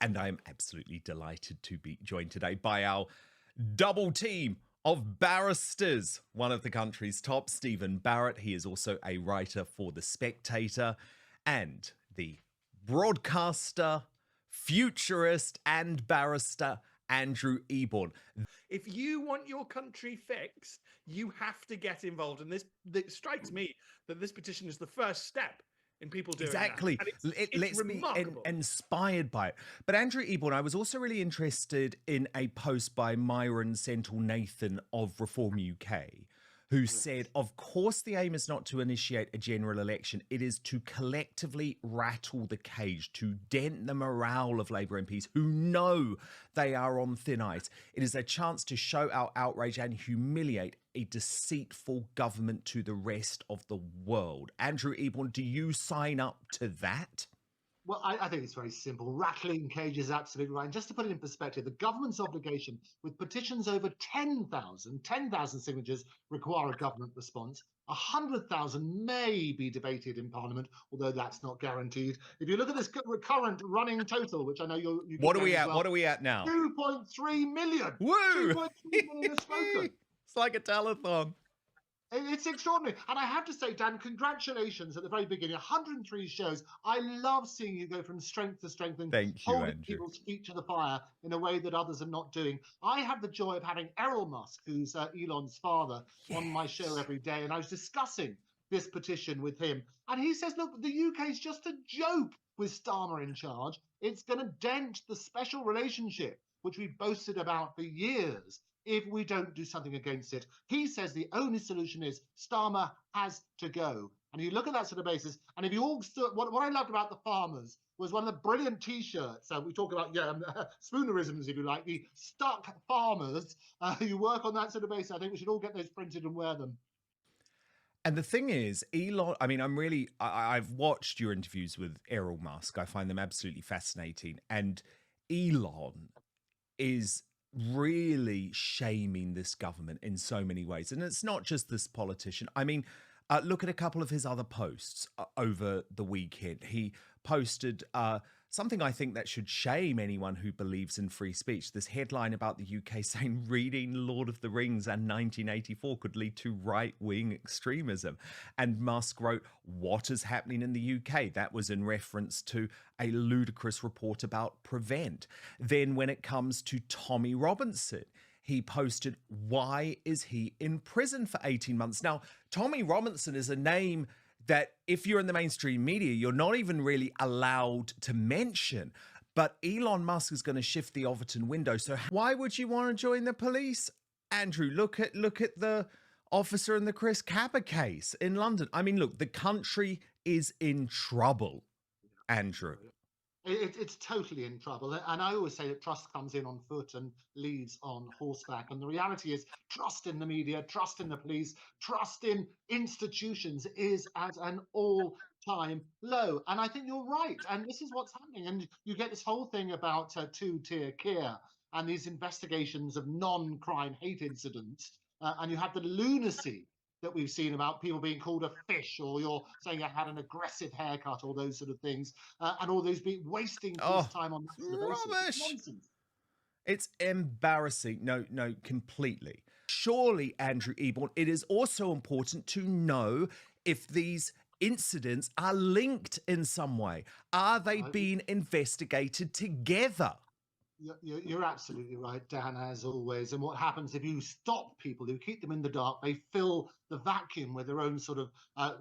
And I'm absolutely delighted to be joined today by our double team of barristers. One of the country's top, Stephen Barrett. He is also a writer for The Spectator, and the broadcaster, futurist, and barrister, Andrew Eborn. If you want your country fixed, you have to get involved. And it strikes me that this petition is the first step in people doing exactly. that. It's Let's remarkable. be inspired by it. But Andrew Eborn, I was also really interested in a post by Myron Senthil Nathan of Reform UK, who said, of course, the aim is not to initiate a general election. It is to collectively rattle the cage, to dent the morale of Labour MPs who know they are on thin ice. It is a chance to show our outrage and humiliate a deceitful government to the rest of the world. Andrew Eborn, do you sign up to that? Well, I think it's very simple. Rattling cage is absolutely right. And just to put it in perspective, the government's obligation with petitions over 10,000 signatures require a government response. 100,000 may be debated in Parliament, although that's not guaranteed. If you look at this current running total, which I know you what are we at? Well, what are we at now? 2.3 million. Woo! 2.3 million has spoken. It's like a telethon. It's extraordinary. And I have to say, Dan, congratulations at the very beginning. 103 shows. I love seeing you go from strength to strength and holding people's feet to the fire in a way that others are not doing. I have the joy of having Errol Musk, who's Elon's father, on my show every day. And I was discussing this petition with him. And he says, look, the UK is just a joke with Starmer in charge. It's going to dent the special relationship, which we boasted about for years, if we don't do something against it. He says the only solution is Starmer has to go. And you look at that sort of basis, and if you all what I loved about the farmers was one of the brilliant T-shirts. We talk about spoonerisms, if you like, the stuck farmers. You work on that sort of basis. I think we should all get those printed and wear them. And the thing is, Elon, I mean, I've watched your interviews with Errol Musk. I find them absolutely fascinating. And Elon is really shaming this government in so many ways. And it's not just this politician. I mean, look at a couple of his other posts over the weekend. He posted something I think that should shame anyone who believes in free speech. This headline about the UK saying reading Lord of the Rings and 1984 could lead to right-wing extremism. And Musk wrote, what is happening in the UK? That was in reference to a ludicrous report about Prevent. Then when it comes to Tommy Robinson, he posted, why is he in prison for 18 months? Now, Tommy Robinson is a name that if you're in the mainstream media, you're not even really allowed to mention. But Elon Musk is going to shift the Overton window. So why would you want to join the police? Andrew, look at the officer in the Chris Cabba case in London. I mean, look, the country is in trouble, Andrew. It's totally in trouble. And I always say that trust comes in on foot and leaves on horseback. And the reality is trust in the media, trust in the police, trust in institutions is at an all-time low. And I think you're right. And this is what's happening. And you get this whole thing about two-tier care and these investigations of non-crime hate incidents. And you have the lunacy that we've seen about people being called a fish, or you're saying you had an aggressive haircut, or those sort of things, and all those being wasting time on that sort of basis. It's nonsense. It's embarrassing. No, completely. Surely, Andrew Eborn, it is also important to know if these incidents are linked in some way. Are they being investigated together? You're absolutely right, Dan, as always. And what happens if you stop people who keep them in the dark? They fill the vacuum with their own sort of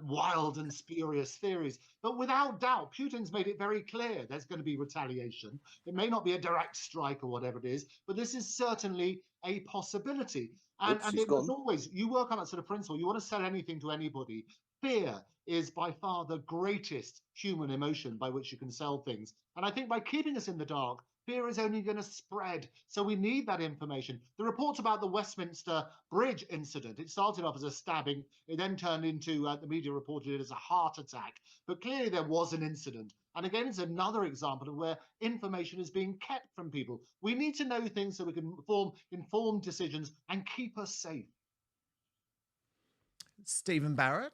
wild and spurious theories. But without doubt, Putin's made it very clear there's going to be retaliation. It may not be a direct strike or whatever it is, but this is certainly a possibility. And as always, you work on that sort of principle. You want to sell anything to anybody. Fear is by far the greatest human emotion by which you can sell things. And I think by keeping us in the dark, fear is only going to spread. So we need that information. The reports about the Westminster Bridge incident, it started off as a stabbing. It then turned into, the media reported it as a heart attack. But clearly there was an incident. And again, it's another example of where information is being kept from people. We need to know things so we can form informed decisions and keep us safe. Stephen Barrett?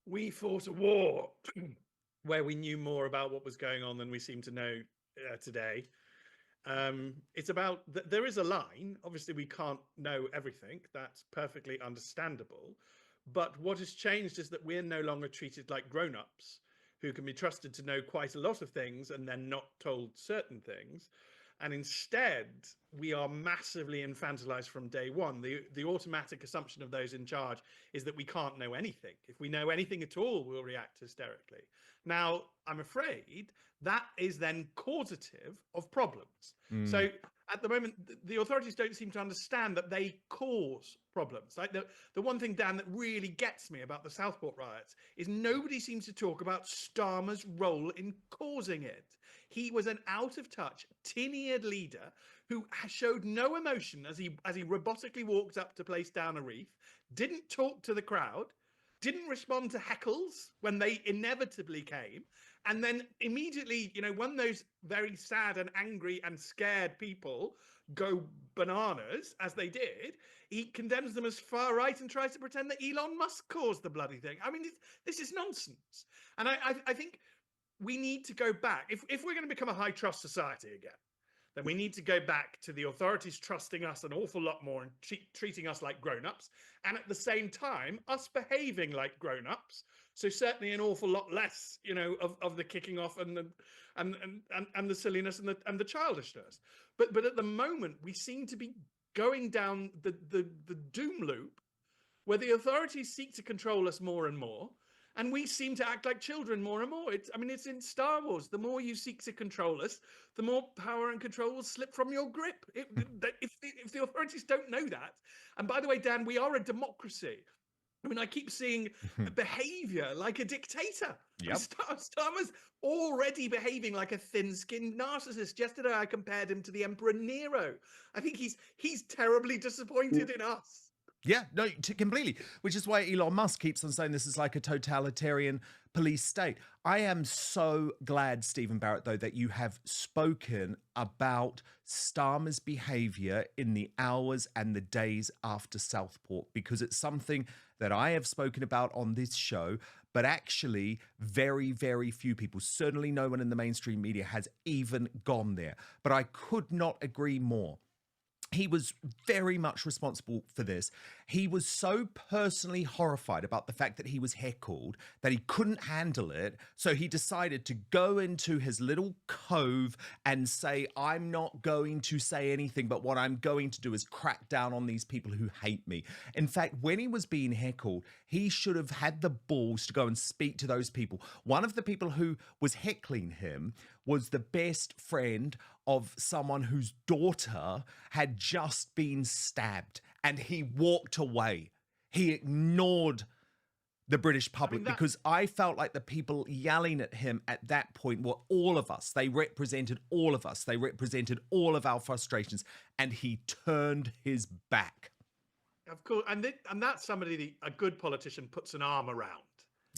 We fought a war where we knew more about what was going on than we seem to know today. It's about there is a line. Obviously, we can't know everything. That's perfectly understandable. But what has changed is that we're no longer treated like grown-ups who can be trusted to know quite a lot of things and then not told certain things. And instead, we are massively infantilized from day one. The automatic assumption of those in charge is that we can't know anything. If we know anything at all, we'll react hysterically. Now, I'm afraid that is then causative of problems. So at the moment, the authorities don't seem to understand that they cause problems. Like the one thing, Dan, that really gets me about the Southport riots is nobody seems to talk about Starmer's role in causing it. He was an out-of-touch, tin-eared leader who showed no emotion as he robotically walked up to place down a wreath, didn't talk to the crowd, didn't respond to heckles when they inevitably came, and then immediately, when those very sad and angry and scared people go bananas, as they did, he condemns them as far right and tries to pretend that Elon Musk caused the bloody thing. I mean, this is nonsense. And I think we need to go back. If we're going to become a high trust society again, then we need to go back to the authorities trusting us an awful lot more and treating us like grown-ups, and at the same time, us behaving like grown-ups. So certainly an awful lot less, of the kicking off and the silliness and the childishness. But at the moment, we seem to be going down the doom loop where the authorities seek to control us more and more. And we seem to act like children more and more. It's in Star Wars. The more you seek to control us, the more power and control will slip from your grip. If the authorities don't know that, and by the way, Dan, we are a democracy. I keep seeing behavior like a dictator. Yep. Starmer's already behaving like a thin-skinned narcissist. Yesterday, I compared him to the Emperor Nero. I think he's terribly disappointed in us. Yeah, no, completely. Which is why Elon Musk keeps on saying this is like a totalitarian police state. I am so glad, Stephen Barrett, though, that you have spoken about Starmer's behavior in the hours and the days after Southport, because it's something that I have spoken about on this show, but actually very, very few people, certainly no one in the mainstream media has even gone there. But I could not agree more. He was very much responsible for this. He was so personally horrified about the fact that he was heckled that he couldn't handle it. So he decided to go into his little cove and say, I'm not going to say anything, but what I'm going to do is crack down on these people who hate me. In fact, when he was being heckled, he should have had the balls to go and speak to those people. One of the people who was heckling him was the best friend of someone whose daughter had just been stabbed, and he walked away. He ignored the British public because I felt like the people yelling at him at that point were all of us. They represented all of us. They represented all of our frustrations, and he turned his back. Of course, and that's somebody a good politician puts an arm around.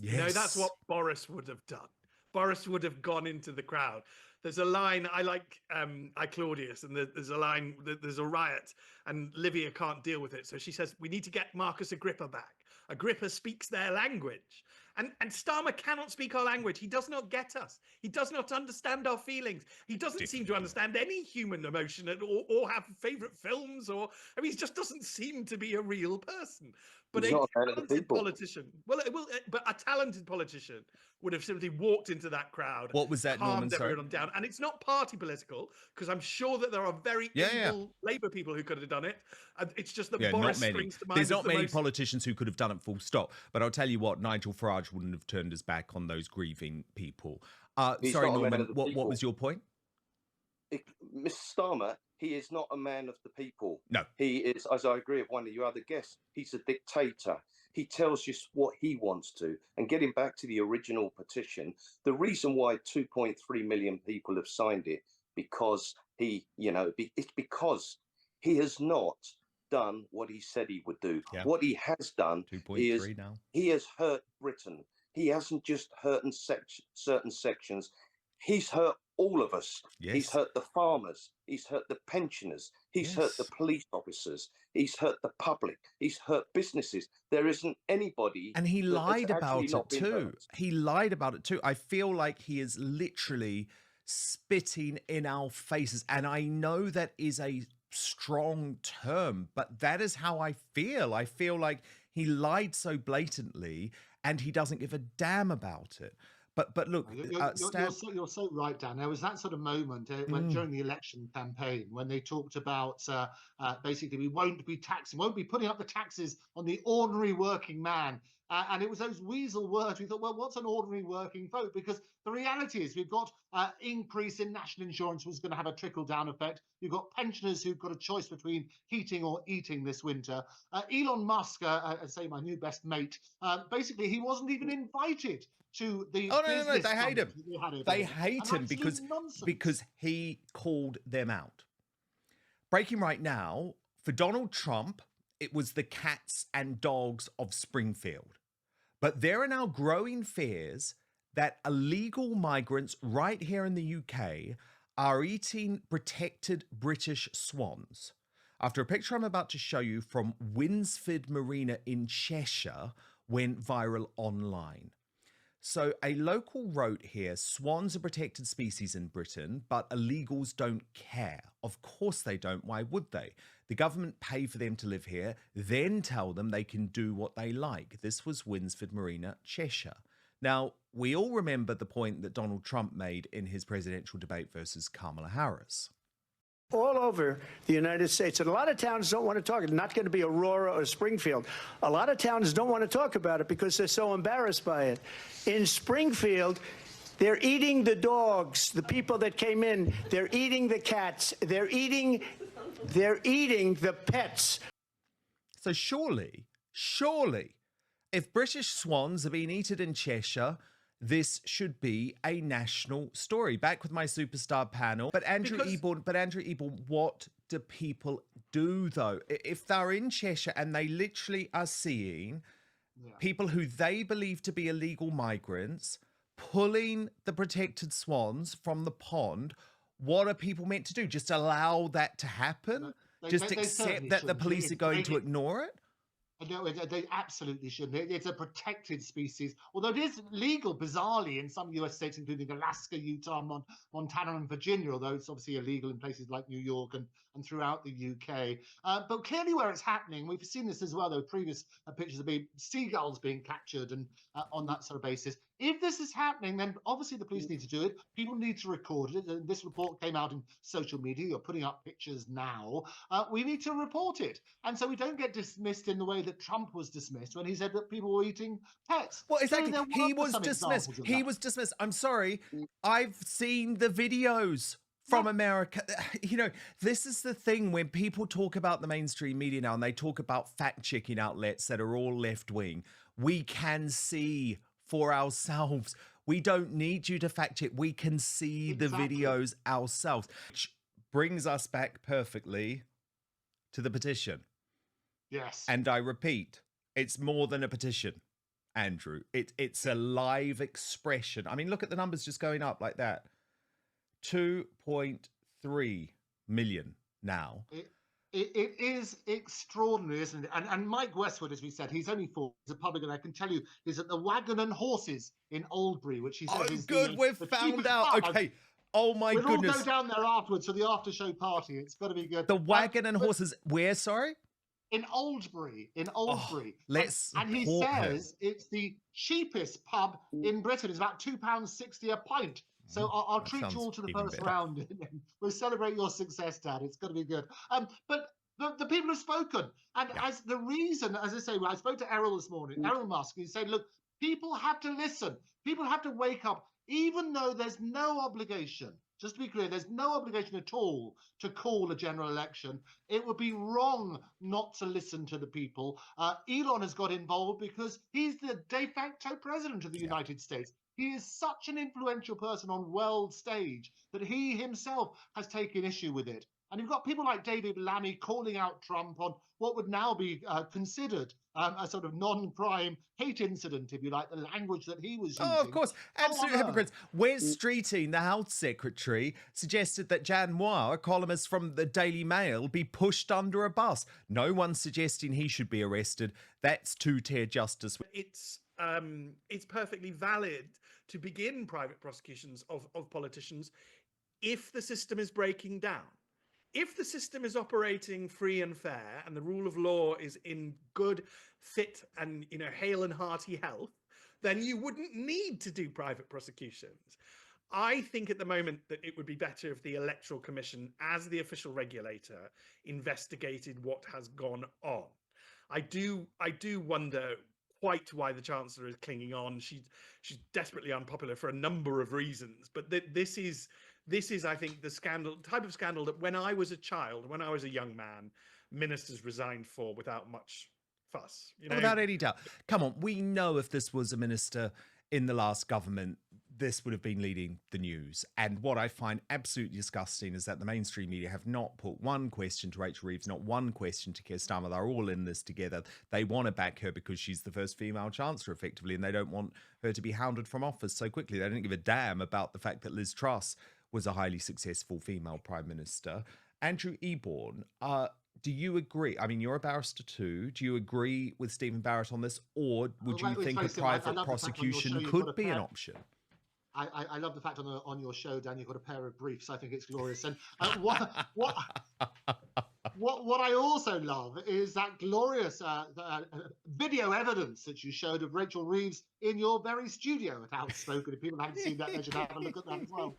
Yes. That's what Boris would have done. Boris would have gone into the crowd. There's a line, I like I Claudius, and there's a line, there's a riot, and Livia can't deal with it. So she says, we need to get Marcus Agrippa back. Agrippa speaks their language. And Starmer cannot speak our language. He does not get us. He does not understand our feelings. He doesn't seem to understand any human emotion or have favorite films he just doesn't seem to be a real person. But a talented politician, but a talented politician would have simply walked into that crowd. What was that, Norman? Calmed everyone down. And it's not party political, because I'm sure that there are very able Labour people who could have done it. It's just that Boris springs to mind. There's not many politicians who could have done it full stop. But I'll tell you what, Nigel Farage wouldn't have turned his back on those grieving people. Sorry, Norman, what was your point? Mr. Starmer, he is not a man of the people. No. He is, as I agree with one of your other guests, he's a dictator. He tells you what he wants to. And getting back to the original petition, the reason why 2.3 million people have signed it, because it's because he has not done what he said he would do. Yeah. What he has done is he has hurt Britain. He hasn't just hurt certain sections. He's hurt all of us. Yes. He's hurt the farmers. He's hurt the pensioners. He's hurt the police officers. He's hurt the public. He's hurt businesses. There isn't anybody. And he lied about it too. He lied about it too. I feel like he is literally spitting in our faces. And I know that is a strong term, but that is how I feel. I feel like he lied so blatantly and he doesn't give a damn about it. But look, you're so right, Dan. There was that sort of moment during the election campaign when they talked about basically we won't be putting up the taxes on the ordinary working man. And it was those weasel words. We thought, well, what's an ordinary working folk? Because the reality is we've got increase in national insurance was going to have a trickle-down effect. You've got pensioners who've got a choice between heating or eating this winter. Elon Musk, say my new best mate, basically he wasn't even invited to the no, they hate him. They hate him because he called them out. Breaking right now, for Donald Trump, it was the cats and dogs of Springfield. But there are now growing fears that illegal migrants right here in the UK are eating protected British swans. After a picture I'm about to show you from Winsford Marina in Cheshire went viral online. So a local wrote here, swans are protected species in Britain, but illegals don't care. Of course they don't. Why would they? The government pay for them to live here, then tell them they can do what they like. This was Winsford Marina, Cheshire. Now, we all remember the point that Donald Trump made in his presidential debate versus Kamala Harris. All over the United States. And a lot of towns don't want to talk. It's not going to be Aurora or Springfield. A lot of towns don't want to talk about it because they're so embarrassed by it. In Springfield, they're eating the dogs, the people that came in. They're eating the cats. They're eating the pets. So surely, if British swans are being eaten in Cheshire, this should be a national story. Back with my superstar panel. But Andrew Eborn, what do people do though? If they're in Cheshire and they literally are seeing people who they believe to be illegal migrants pulling the protected swans from the pond, what are people meant to do? Just allow that to happen? Just accept that the police are going to ignore it? No, they absolutely shouldn't. It's a protected species, although it is legal, bizarrely, in some US states, including Alaska, Utah, Montana, and Virginia, although it's obviously illegal in places like New York and throughout the UK. But clearly where it's happening, we've seen this as well, though, previous pictures of seagulls being captured and on that sort of basis. If this is happening, then obviously the police need to do it. People need to record it. This report came out in social media. You're putting up pictures now. We need to report it. And so we don't get dismissed in the way that Trump was dismissed when he said that people were eating pets. Well, exactly. So he was dismissed. He was dismissed. I'm sorry. I've seen the videos from America. You know, this is the thing when people talk about the mainstream media now and they talk about fact-checking outlets that are all left-wing. We can see for ourselves. We don't need you to fact check. We can see the videos ourselves. Which brings us back perfectly to the petition. Yes. And I repeat, it's more than a petition, Andrew. It's a live expression. I mean, look at the numbers just going up like that. 2.3 million now. It is extraordinary, isn't it? And Mike Westwood, as we said, he's only 4. He's a publican. I can tell you, he's at the Wagon and Horses in Oldbury, which he says is good. We've found out. Okay. Oh my goodness. We'll all go down there afterwards for the after show party. It's got to be good. The Wagon and Horses. Where? Sorry. In Oldbury. And he says it's the cheapest pub in Britain. It's about £2.60 a pint. So I'll treat you all to the first round. We'll celebrate your success, Dad. It's going to be good. But the people have spoken. And as the reason, as I say, I spoke to Errol this morning, Errol Musk, he said, look, people have to listen. People have to wake up, even though there's no obligation. Just to be clear, there's no obligation at all to call a general election. It would be wrong not to listen to the people. Elon has got involved because he's the de facto president of the United States. He is such an influential person on world stage that he himself has taken issue with it. And you've got people like David Lammy calling out Trump on what would now be considered a sort of non-crime hate incident, if you like, the language that he was using. Oh, of course. Absolute hypocrites. Wes Streeting, the health secretary, suggested that Jan Moore, a columnist from the Daily Mail, be pushed under a bus. No one's suggesting he should be arrested. That's two-tier justice. It's perfectly valid to begin private prosecutions of politicians if the system is breaking down. If the system is operating free and fair and the rule of law is in good, fit and, hale and hearty health, then you wouldn't need to do private prosecutions. I think at the moment that it would be better if the Electoral Commission, as the official regulator, investigated what has gone on. I do wonder quite why the Chancellor is clinging on. She's desperately unpopular for a number of reasons, but this is, I think, the type of scandal that when I was a child, when I was a young man, ministers resigned for without much fuss. Without any doubt. Come on, we know if this was a minister in the last government, this would have been leading the news. And what I find absolutely disgusting is that the mainstream media have not put one question to Rachel Reeves, not one question to Keir Starmer. They're all in this together. They want to back her because she's the first female chancellor, effectively, and they don't want her to be hounded from office so quickly. They don't give a damn about the fact that Liz Truss was a highly successful female prime minister. Andrew Eborn, do you agree? I mean, you're a barrister too. Do you agree with Stephen Barrett on this, or would you think a private prosecution could be an option? I love the fact on your show, Dan, you've got a pair of briefs. I think it's glorious. And what I also love is that glorious video evidence that you showed of Rachel Reeves in your very studio at Outspoken. If people haven't seen that, they should have a look at that as well.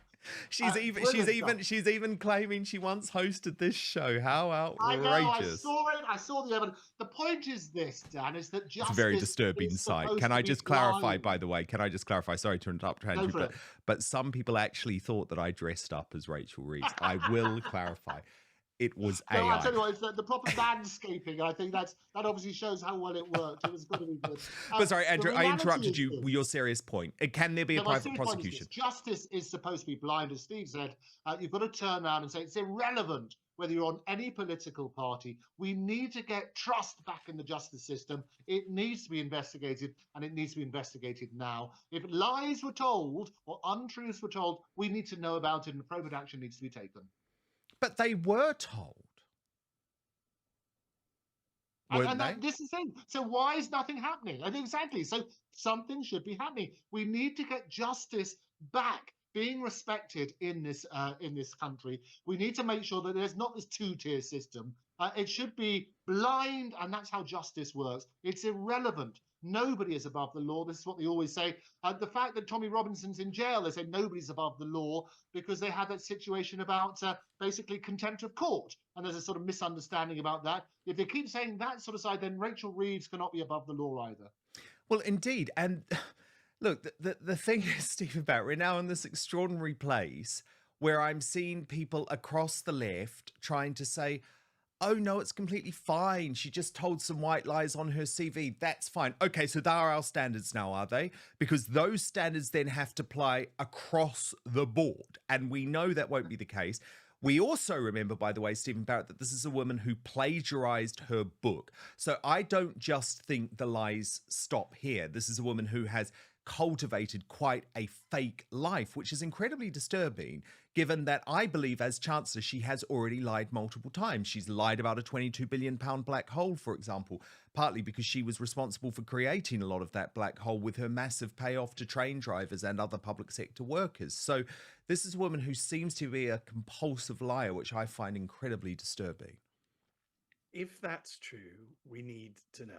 She's even claiming she once hosted this show. How outrageous! I saw the evidence. The point is this, Dan, is that justice. It's a very disturbing sight. Can I just clarify, by the way? Can I just clarify? Sorry to interrupt, Andrew, but some people actually thought that I dressed up as Rachel Reeves. I will clarify. It was AI. No, I tell you what, it's the proper landscaping. I think that obviously shows how well it worked. It was going to be good. But sorry, Andrew, I interrupted you with your serious point. Can there be a private prosecution? Justice is supposed to be blind, as Steve said. You've got to turn around and say it's irrelevant whether you're on any political party. We need to get trust back in the justice system. It needs to be investigated, and it needs to be investigated now. If lies were told or untruths were told, we need to know about it, and appropriate action needs to be taken. But they were told. This is the thing. So why is nothing happening? I think exactly. So something should be happening. We need to get justice back being respected in this country. We need to make sure that there's not this two-tier system. It should be blind, and that's how justice works. It's irrelevant. Nobody is above the law. This is what they always say. The fact that Tommy Robinson's in jail, they say nobody's above the law because they had that situation about basically contempt of court. And there's a sort of misunderstanding about that. If they keep saying that sort of side, then Rachel Reeves cannot be above the law either. Well, indeed. And look, the thing is, Stephen Barrett, we're now in this extraordinary place where I'm seeing people across the left trying to say, oh, no, it's completely fine. She just told some white lies on her CV. That's fine. Okay, so there are our standards now, are they? Because those standards then have to apply across the board. And we know that won't be the case. We also remember, by the way, Stephen Barrett, that this is a woman who plagiarized her book. So I don't just think the lies stop here. This is a woman who has cultivated quite a fake life, which is incredibly disturbing, given that I believe as Chancellor, she has already lied multiple times. She's lied about a £22 billion black hole, for example, partly because she was responsible for creating a lot of that black hole with her massive payoff to train drivers and other public sector workers. So this is a woman who seems to be a compulsive liar, which I find incredibly disturbing. If that's true, we need to know.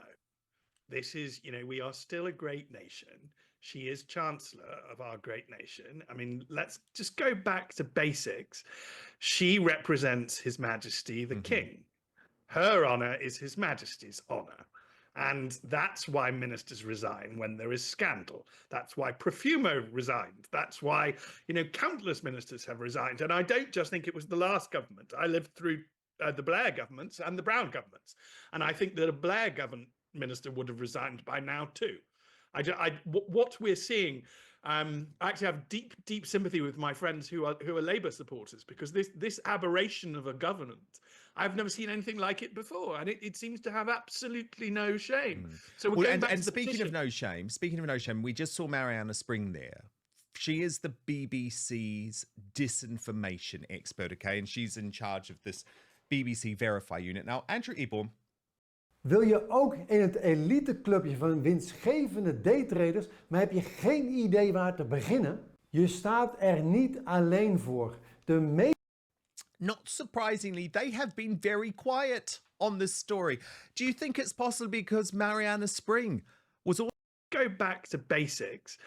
This is, we are still a great nation. She is Chancellor of our great nation. I mean, let's just go back to basics. She represents His Majesty the King. Her honour is His Majesty's honour. And that's why ministers resign when there is scandal. That's why Profumo resigned. That's why, countless ministers have resigned. And I don't just think it was the last government. I lived through the Blair governments and the Brown governments. And I think that a Blair minister would have resigned by now too. What we're seeing, I actually have deep sympathy with my friends who are Labour supporters, because this aberration of a government, I've never seen anything like it before, and it seems to have absolutely no shame. So we're going back to the speaking of no shame, we just saw Mariana Spring there. She is the BBC's disinformation expert, okay, and she's in charge of this BBC Verify unit. Now, Andrew Eborn. Wil je ook in het eliteclubje van winstgevende daytraders, maar heb je geen idee waar te beginnen? Je staat er niet alleen voor. Not surprisingly, they have been very quiet on this story. Do you think it's possibly because Mariana Spring was all... Go back to basics.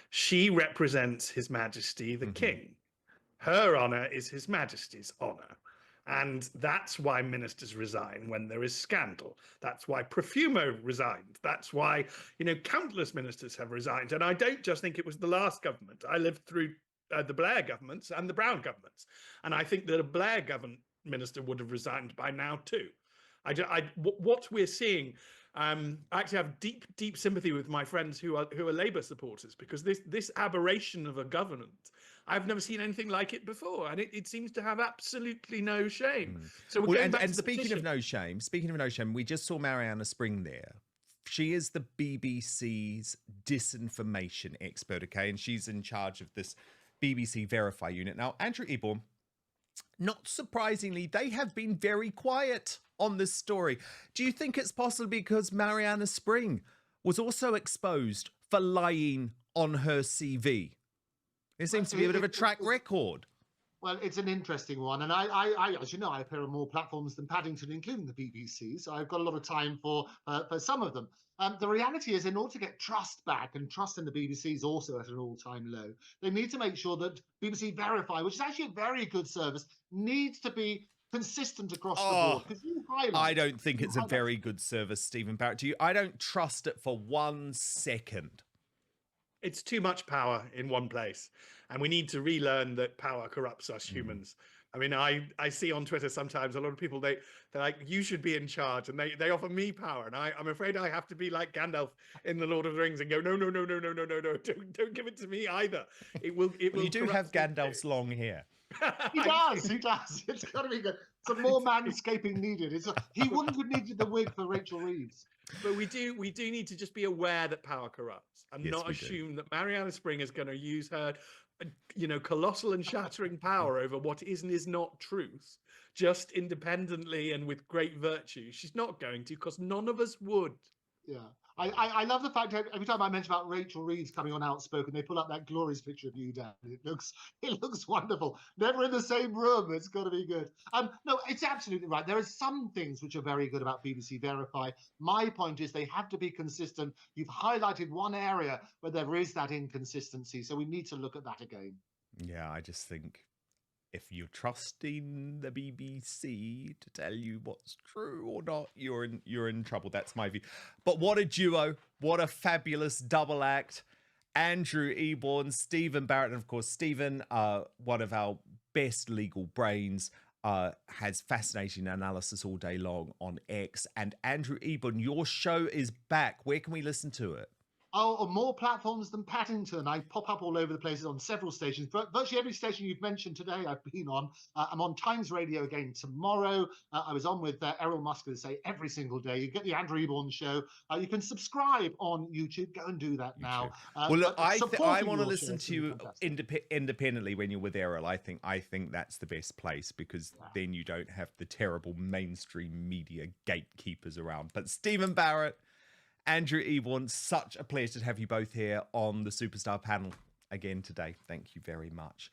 She represents His Majesty the King. Her honour is His Majesty's honour. And that's why ministers resign when there is scandal. That's why Profumo resigned. That's why, countless ministers have resigned. And I don't just think it was the last government. I lived through the Blair governments and the Brown governments. And I think that a Blair government minister would have resigned by now too. What we're seeing, I actually have deep sympathy with my friends who are Labour supporters, because this aberration of a government, I've never seen anything like it before, and it seems to have absolutely no shame. So we're going back to the speaking of no shame, we just saw Mariana Spring there. She is the BBC's disinformation expert, okay, and she's in charge of this BBC Verify unit. Now, Andrew Eborn, not surprisingly, they have been very quiet on this story. Do you think it's possibly because Mariana Spring was also exposed for lying on her CV? There seems to be a bit of a track record. Well, it's an interesting one. And I, as you know, I appear on more platforms than Paddington, including the BBC. So I've got a lot of time for some of them. The reality is, in order to get trust back, and trust in the BBC is also at an all-time low, they need to make sure that BBC Verify, which is actually a very good service, needs to be consistent across the board. Because I don't think it's a very good service, Stephen Barrett. I don't trust it for 1 second. It's too much power in one place, and we need to relearn that power corrupts us humans. I mean, I see on Twitter sometimes a lot of people, they're like, you should be in charge, and they offer me power, and I'm afraid I have to be like Gandalf in the Lord of the Rings and go, no, don't give it to me either. It will. You do have Gandalf's long hair. He does. It's got to be good. Some more manscaping needed. He wouldn't have needed the wig for Rachel Reeves. But we do need to just be aware that power corrupts, and not assume that Mariana Spring is going to use her, colossal and shattering power over what is and is not truth, just independently and with great virtue. She's not going to, because none of us would. Yeah. I love the fact that every time I mention about Rachel Reeves coming on Outspoken, they pull up that glorious picture of you, Dan. It looks wonderful. Never in the same room. It's got to be good. No, it's absolutely right. There are some things which are very good about BBC Verify. My point is they have to be consistent. You've highlighted one area where there is that inconsistency, so we need to look at that again. Yeah, I just think if you're trusting the BBC to tell you what's true or not, you're in trouble. That's my view. But what a duo. What a fabulous double act. Andrew Eborn, Stephen Barrett, and of course, Stephen, one of our best legal brains, has fascinating analysis all day long on X. And Andrew Eborn, your show is back. Where can we listen to it? Oh, on more platforms than Paddington. I pop up all over the places on several stations. But virtually every station you've mentioned today, I've been on. I'm on Times Radio again tomorrow. I was on with Errol Musk, say, every single day. You get the Andrew Eborn show. You can subscribe on YouTube. Go and do that now. Well, look, I want to listen to you independently when you're with Errol. I think that's the best place, because then you don't have the terrible mainstream media gatekeepers around. But Stephen Barrett, Andrew Eborn, such a pleasure to have you both here on the Superstar panel again today. Thank you very much.